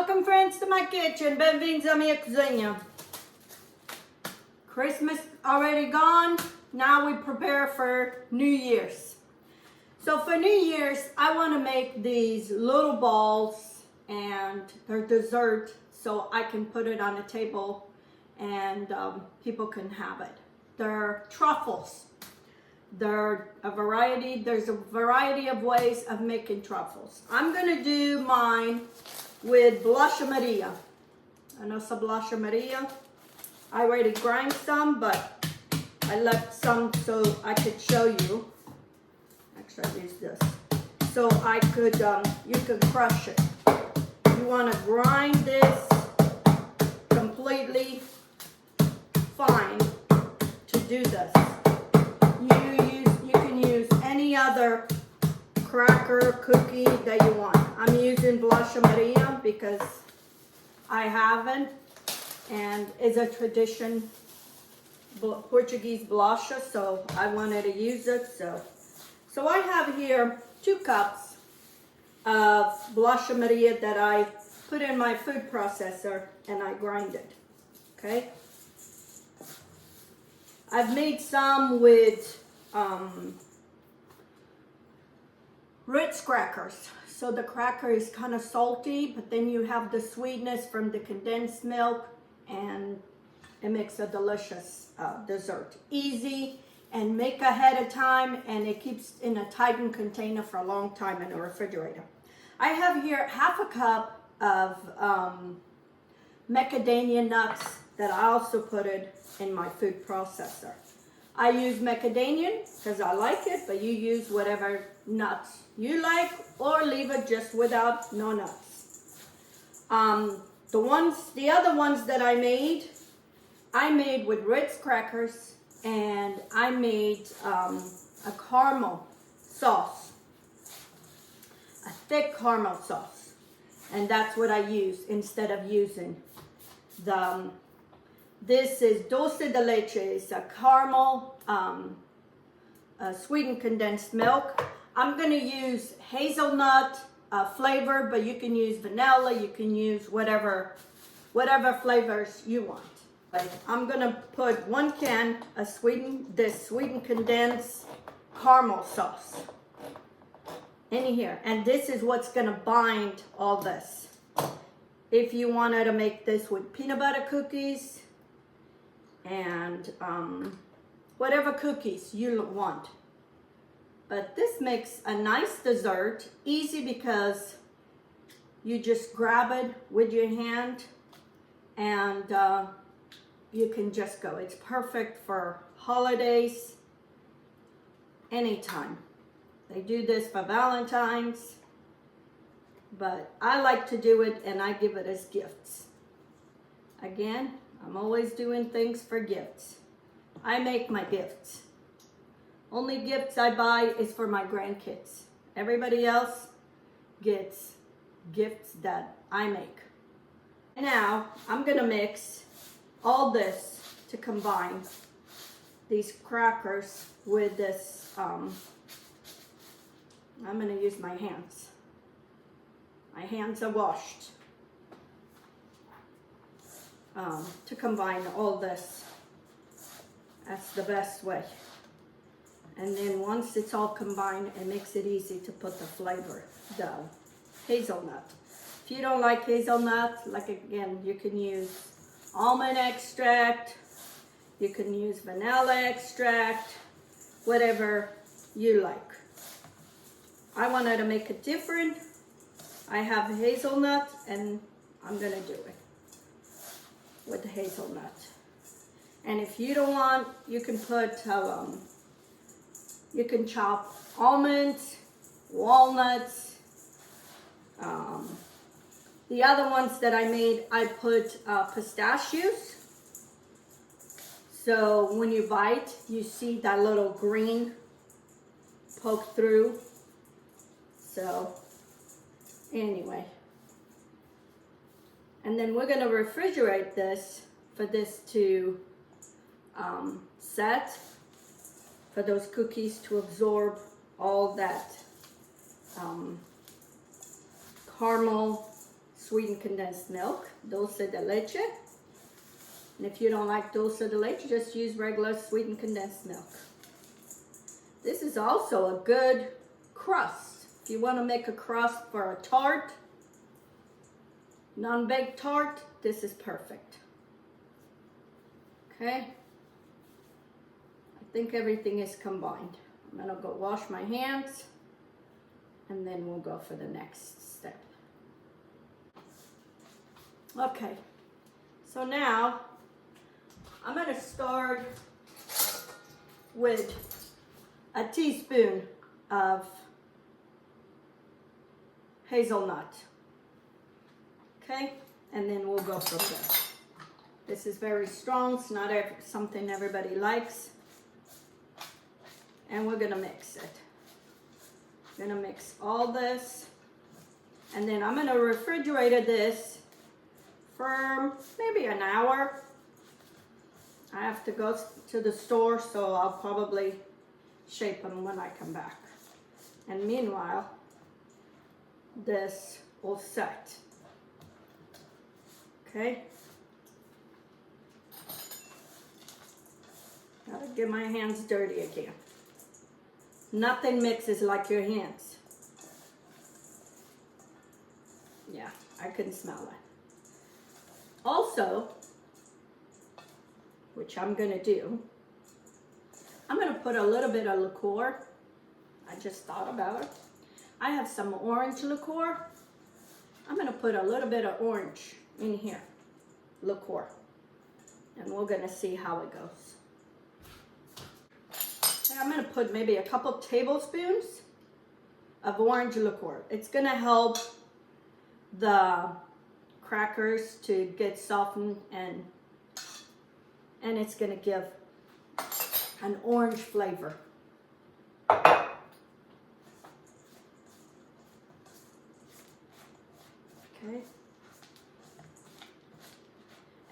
Welcome friends to my kitchen. Benvindos à minha cozinha. Christmas already gone. Now we prepare for New Year's. So for New Year's, I want to make these little balls and they're dessert so I can put it on a table and people can have it. They're truffles. There's a variety of ways of making truffles. I'm gonna do mine with bolacha Maria. I know some bolacha Maria. I already grind some, but I left some so I could show you. Actually, I use this. So I could, you can crush it. You wanna grind this completely fine to do this. You can use any other cracker, cookie that you want. I'm using bolacha Maria because I haven't, and it's a tradition Portuguese bolacha, so I wanted to use it. So I have here 2 cups of bolacha Maria that I put in my food processor and I grind it. Okay. I've made some with Ritz crackers. So the cracker is kind of salty, but then you have the sweetness from the condensed milk, and it makes a delicious dessert. Easy, and make ahead of time, and it keeps in a tightened container for a long time in the refrigerator. I have here half a cup of macadamia nuts that I also put it in my food processor. I use macadamia because I like it, but you use whatever nuts you like, or leave it just without no nuts. The other ones that I made with Ritz crackers, and I made a caramel sauce, a thick caramel sauce, and that's what I use instead of using the. This is Dulce de leche. It's a caramel sweetened condensed milk. I'm going to use hazelnut flavor, but you can use vanilla. You can use whatever flavors you want. I'm going to put 1 can of sweetened condensed caramel sauce in here, and this is what's going to bind all this. If you wanted to make this with peanut butter cookies and whatever cookies you want. But this makes a nice dessert, easy because you just grab it with your hand and you can just go. It's perfect for holidays, anytime. They do this for Valentine's, but I like to do it and I give it as gifts. Again, I'm always doing things for gifts. I make my gifts. Only gifts I buy is for my grandkids. Everybody else gets gifts that I make. Now, I'm gonna mix all this to combine these crackers with this, I'm gonna use my hands. My hands are washed. To combine all this. That's the best way. And then once it's all combined, it makes it easy to put the flavor, the hazelnut. If you don't like hazelnut, like again, you can use almond extract, you can use vanilla extract, whatever you like. I wanted to make it different. I have hazelnut and I'm gonna do it with the hazelnut. And if you don't want, you can put, you can chop almonds, walnuts. The other ones that I made, I put pistachios. So when you bite, you see that little green poke through. So anyway. And then we're going to refrigerate this for this to set, for those cookies to absorb all that caramel sweetened condensed milk, dulce de leche. And if you don't like dulce de leche, just use regular sweetened condensed milk. This is also a good crust. If you want to make a crust for a tart, non-baked tart, this is perfect. Okay. I think everything is combined. I'm gonna go wash my hands and then we'll go for the next step. Okay, so now I'm gonna start with a teaspoon of hazelnut. Okay, and then we'll go from there. This is very strong, it's not something everybody likes. And we're gonna mix it. I'm gonna mix all this. And then I'm gonna refrigerate this for maybe an hour. I have to go to the store, so I'll probably shape them when I come back. And meanwhile, this will set. Okay. Gotta get my hands dirty again. Nothing mixes like your hands. Yeah, I can smell it. Also, which I'm gonna do, I'm gonna put a little bit of liqueur. I just thought about it. I have some orange liqueur. I'm gonna put a little bit of orange in here, liqueur. And we're gonna see how it goes. I'm going to put maybe a couple tablespoons of orange liqueur. It's going to help the crackers to get softened and it's going to give an orange flavor. Okay.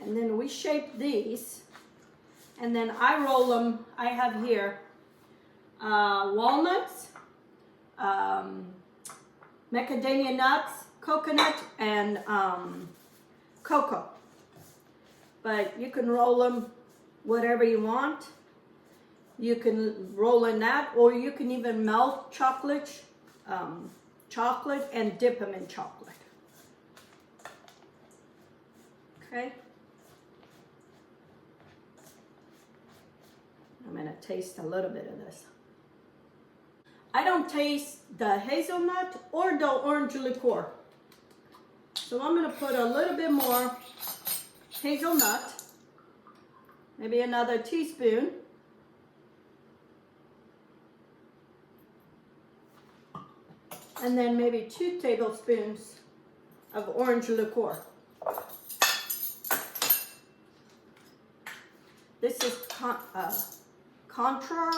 And then we shape these and then I roll them. I have here walnuts, macadamia nuts, coconut, and cocoa. But you can roll them whatever you want. You can roll in that, or you can even melt chocolate and dip them in chocolate. Okay. I'm going to taste a little bit of this. I don't taste the hazelnut or the orange liqueur. So I'm going to put a little bit more hazelnut, maybe another teaspoon. And then maybe 2 tablespoons of orange liqueur. This is Contra.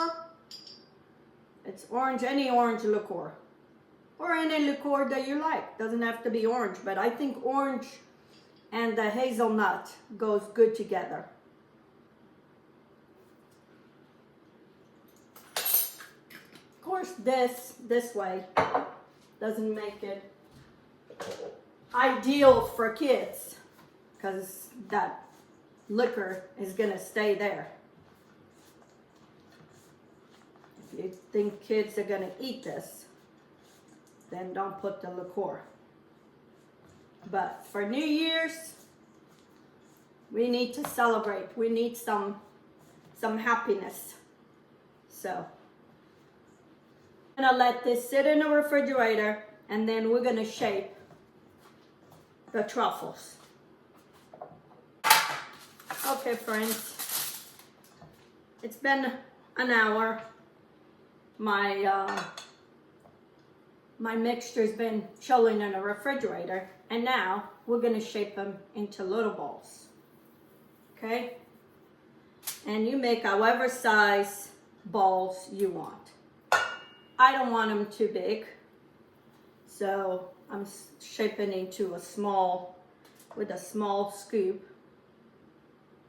It's orange, any orange liqueur. Or any liqueur that you like. Doesn't have to be orange, but I think orange and the hazelnut goes good together. Of course, this way doesn't make it ideal for kids because that liquor is going to stay there. If you think kids are going to eat this, then don't put the liqueur. But for New Year's, we need to celebrate. We need some happiness. So I'm going to let this sit in the refrigerator and then we're going to shape the truffles. Okay, friends, it's been an hour. My mixture's been chilling in the refrigerator, and now we're gonna shape them into little balls. Okay? And you make however size balls you want. I don't want them too big, so I'm shaping into a small, with a small scoop.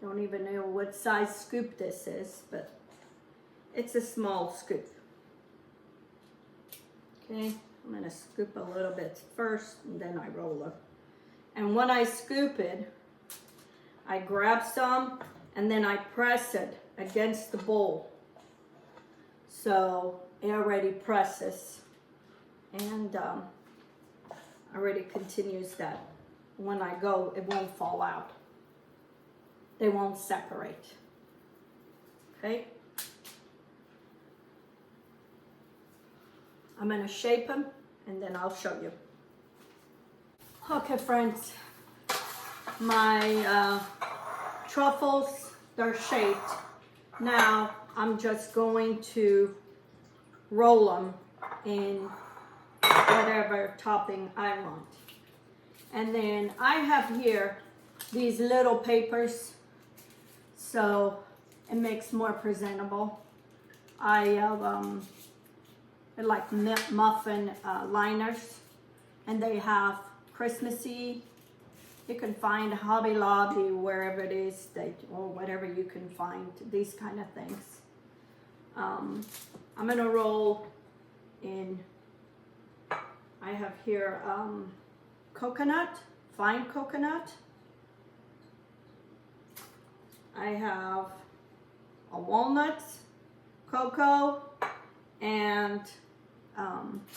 Don't even know what size scoop this is, but it's a small scoop. Okay, I'm gonna scoop a little bit first and then I roll them. And when I scoop it, I grab some and then I press it against the bowl. So it already presses and already continues that. When I go, it won't fall out. They won't separate. Okay? I'm gonna shape them and then I'll show you. Okay, friends, my truffles, they're shaped. Now I'm just going to roll them in whatever topping I want. And then I have here these little papers, so it makes more presentable. I have they're like muffin liners, and they have Christmassy. You can find Hobby Lobby, wherever it is, or whatever you can find these kind of things. I'm gonna roll in, I have here coconut, fine coconut. I have a walnut, cocoa, and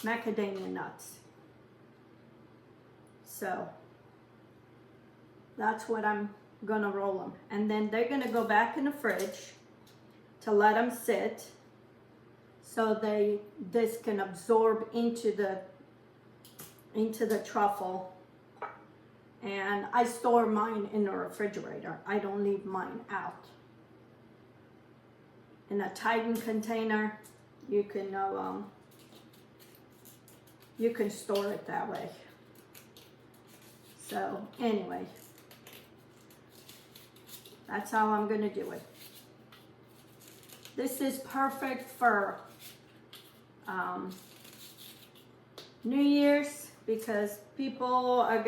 macadamia nuts. So that's what I'm gonna roll them. And then they're gonna go back in the fridge to let them sit so this can absorb into the truffle. And I store mine in the refrigerator. I don't leave mine out. In a Titan container, you can store it that way. So anyway, that's how I'm gonna do it. This is perfect for New Year's, because people are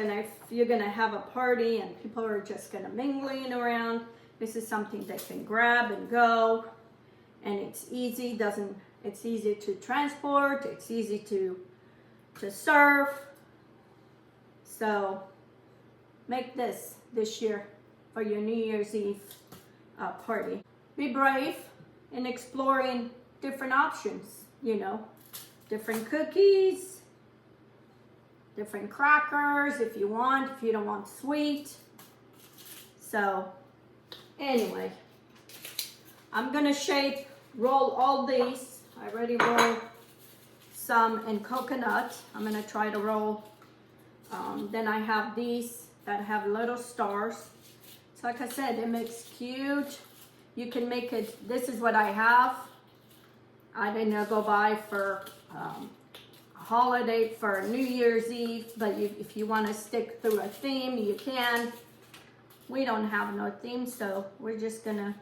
you're gonna have a party and people are just gonna mingling around. This is something they can grab and go, and it's easy. It's easy to transport. It's easy to serve. So make this year for your New Year's Eve party. Be brave in exploring different options. You know, different cookies, different crackers if you want, if you don't want sweet. So anyway, I'm gonna roll all these. I already rolled some in coconut. I'm gonna try to roll, then I have these that have little stars. So like I said, it makes cute. You can make it, this is what I have. I didn't go buy for holiday for New Year's Eve, but if you want to stick through a theme, you can. We don't have no theme, so we're just gonna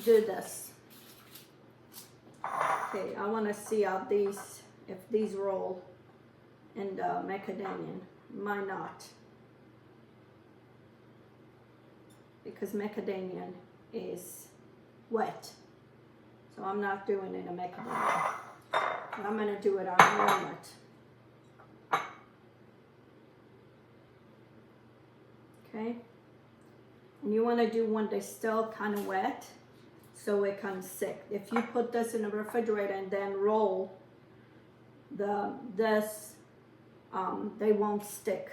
do this. Okay, I want to see how if these roll in the macadamia. Might not, because macadamia is wet, so I'm not doing it in macadamia. But I'm gonna do it on walnut. Okay, and you want to do one that's still kind of wet, so it can stick. If you put this in the refrigerator and then roll they won't stick.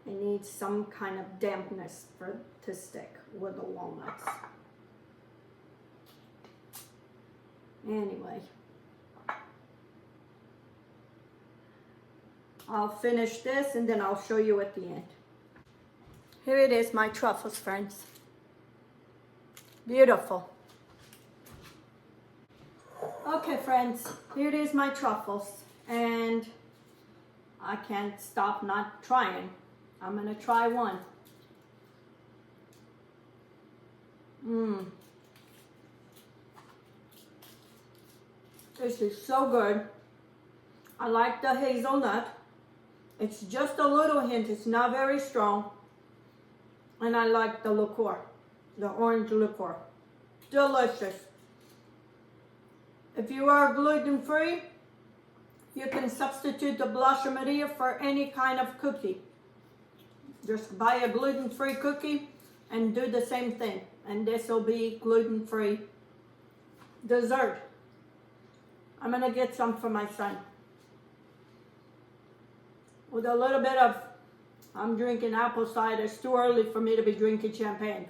It needs some kind of dampness to stick with the walnuts. Anyway, I'll finish this and then I'll show you at the end. Here it is, my truffles, friends. Beautiful. Okay, friends, here it is, my truffles, and I can't stop not trying. I'm gonna try one. This is so good. I like the hazelnut. It's just a little hint, it's not very strong. And I like the liquor, the orange liquor. Delicious. If you are gluten-free, you can substitute the blanche Maria for any kind of cookie. Just buy a gluten-free cookie and do the same thing. And this will be gluten-free dessert. I'm gonna get some for my son. With a little bit of, I'm drinking apple cider. It's too early for me to be drinking champagne.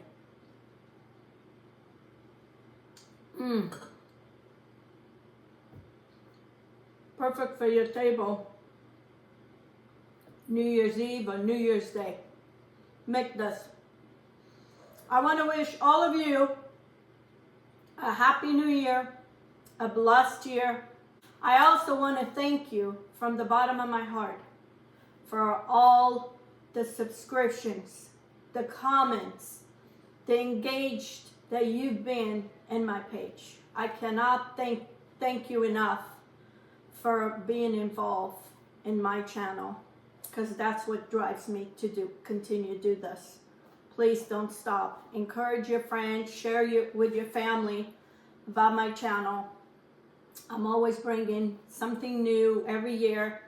Perfect for your table. New Year's Eve or New Year's Day. Make this. I want to wish all of you a happy new year, a blessed year. I also want to thank you from the bottom of my heart for all the subscriptions, the comments, the engaged that you've been in my page. I cannot thank you enough for being involved in my channel, because that's what drives me to continue to do this. Please don't stop. Encourage your friends, share with your family about my channel. I'm always bringing something new every year,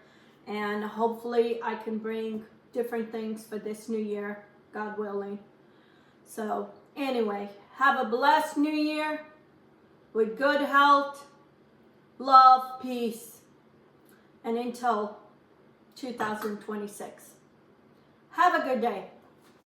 and hopefully I can bring different things for this new year, God willing. So anyway, have a blessed new year with good health, love, peace, and until 2026. Have a good day.